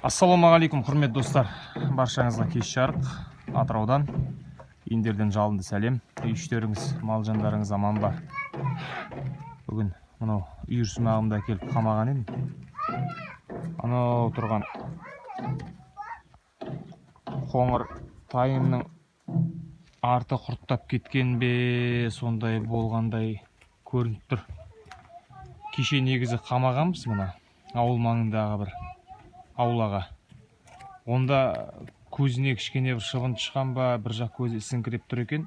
Ассалаумағалейкум, құрмет достар. Баршаңызға кеш жарық. Атыраудан, Индерден жалынды сәлем. Үй-іштеріңіз, мал жандарыңыз аман ба? Бүгін мынау үйірсімағымда келіп қамаған едім. Анау тұрған қоңыр тайымның арты құрттап кеткен бе, сондай болғандай көрініп тұр. Кеше негізі қамағанбыз мына ауыл маңындағы бір аулаға. Онда көзіне кішкене бір шыбын шыққан ба, бір жақ көзі ісіңкіреп тұр екен.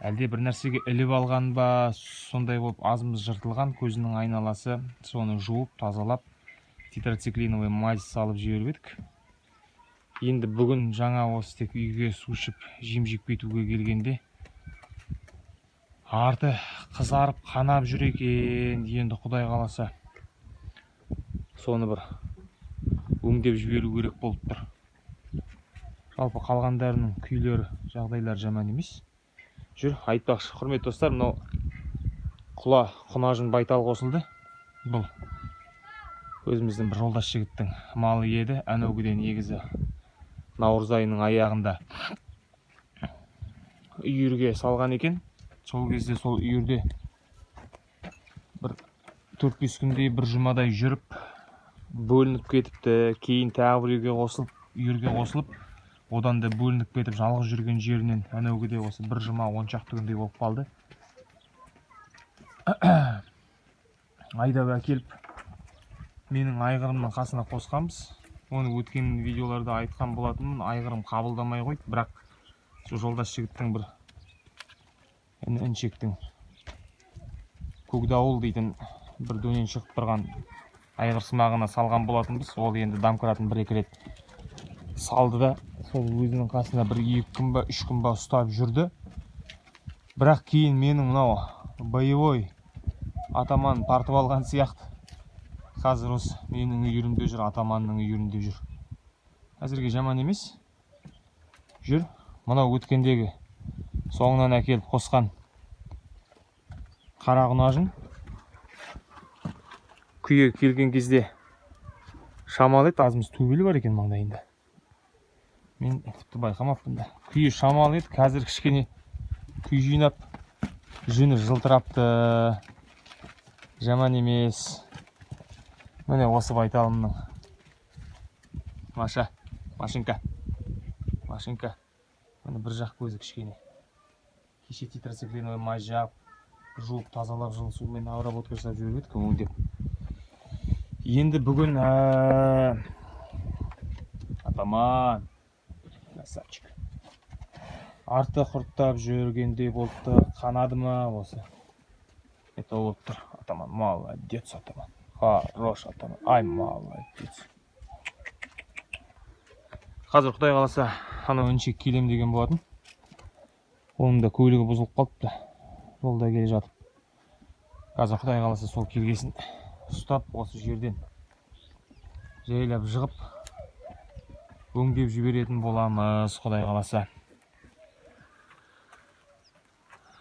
Әлде бір нәрсеге іліп алған ба, сондай болып азымыз жыртылған, көзінің айналасы. Соны жуып, тазалап, тетрациклиновый мазь салып жіберіп едік. Енді бүгін жаңа осы тек үйге су ішіп, жем-жеп кетуге келгенде арты қызарып, қанап жүр екен. Енді Құдай қаласа соны бір өңдеп жіберу керек болып тұр. Жалпы қалғандарының күйлері, жағдайлар жаман емес. Жүр, айтпақшы, құрмет достар, мынау құнажын байтал қосылды. Бұл өзіміздің бір жолдас жігіттің малы еді. Әнеугіден негізі наурыз айының аяғында үйірге салған екен. Сол кезде сол үйірде бір 4-5 күндей, бір жұмадай жүріп, бөлініп кетіпті. Кейін тағы бір үйірге қосылып, одан да бөлініп кетіп, жалғыз жүрген жерінен әнеугіде осы бір жұма 10 шақты күндей болып қалды. Айдап әкеліп менің айғырымның қасына қосқанбыз. Оны өткен видеоларда айтқан болатынмын. Айғырым қабылдамай қойды, бірақ сол жолдас жігіттің бір іншектің көкдауыл дейтін бір дөнен шығып тұрған айғыр сымағына салған болатынбыз. Ол енді домкраатын 1-2 рет салды да, сол өзінің қасына 1-2 күн ба 3 күн ба ұстап жүрді. Бірақ кейін менің мынау боевой атаман тартып алған сияқты. Қазір осы менің үйірімде жүр, атаманның үйірінде жүр. Әзірге жаман емес. Жүр, мынау өткендегі соңынан әкеліп қосқан қара құнажын. Күйе келген кезде шамалы еді, азымыз төбелі бар екен маңдайында. Мен тіпті байқамаппын да. Күйе шамалы еді, қазір кішкене күй жинап, жүні жылтырапты. Жаман емес. Міне осы байталымның машинка. Міне бір жақ көзі кішкене. Кеше тетрациклиновый мазь жағып, жуып, тазалап, жылы сумен обработка жасап жүріп едік, өңдеп. Енді бүгін атаман красавчик. Арты құрттап жүргенде болыпты, қанады ма осы? Это болып тұр. Атаман, молодец, атаман. Хорош, атаман. Ай, молодец. Қазір Құдай қаласа анау іншек келем деген болатын. Оның да көлігі бұзылып қалыпты. Жолда келе жатып. Қазір Құдай қаласа сол келгесін ұстап, осы жерден жайлап жығып, өңдеп жіберетін боламыз, Құдай қаласа.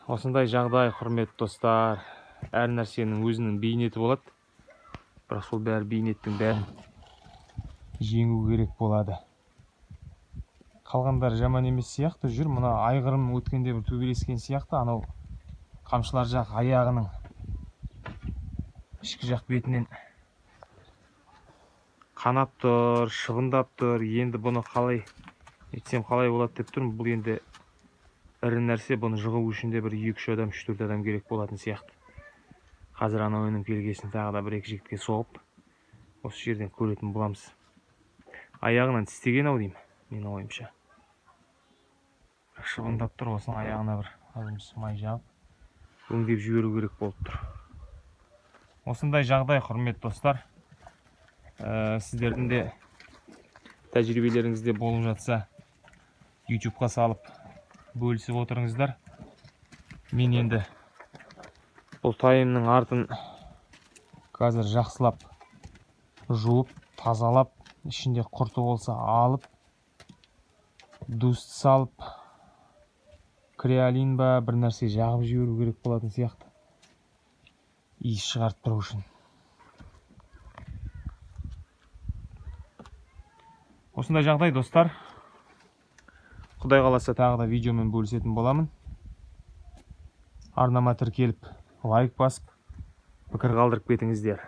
Осындай жағдай, құрмет достар. Әр нәрсенің өзінің бейнеті болады. Бірақ сол бәрі бейнеттің бәрін жеңу керек болады. Қалғандар жаман емес сияқты жүр. Мына айғырым өткенде бір төбелескен сияқты. Анау қамшылар жақ аяғының ішкі жақ бетінен қанап тұр, шыбындап тұр. Енді бұны қалай етсем қалай болады деп тұрмын. Бұл енді ірі нәрсе. Бұны жығу үшін де бір 2-3 адам, 3-4 адам керек болатын сияқты. Қазір анау өнім келгесін тағы да 1-2 жігітке соғып, осы жерден көретін боламыз. Аяғынан тістеген ау деймін, менің ойымша. Шыбындап тұр, осының аяғына бір азымыз май жағып, өңдеп жіберу керек болып тұр. Осындай жағдай, құрмет достар. Сіздердің де тәжірибелеріңізде болып жатса, YouTube-қа салып бөлісіп отырыңыздар. Мен енді бұл тайымның артын қазір жақсылап жуып, тазалап, ішінде құрты болса алып, дуст салып, креолин ба бір нәрсе жағып жіберу керек болатын сияқты. Иіс шығарып тұру үшін. Осындай жағдай, достар. Құдай қаласа тағы да видеомен бөлісетін боламын. Арнама тіркеліп, лайк басып, пікір қалдырып кетіңіздер.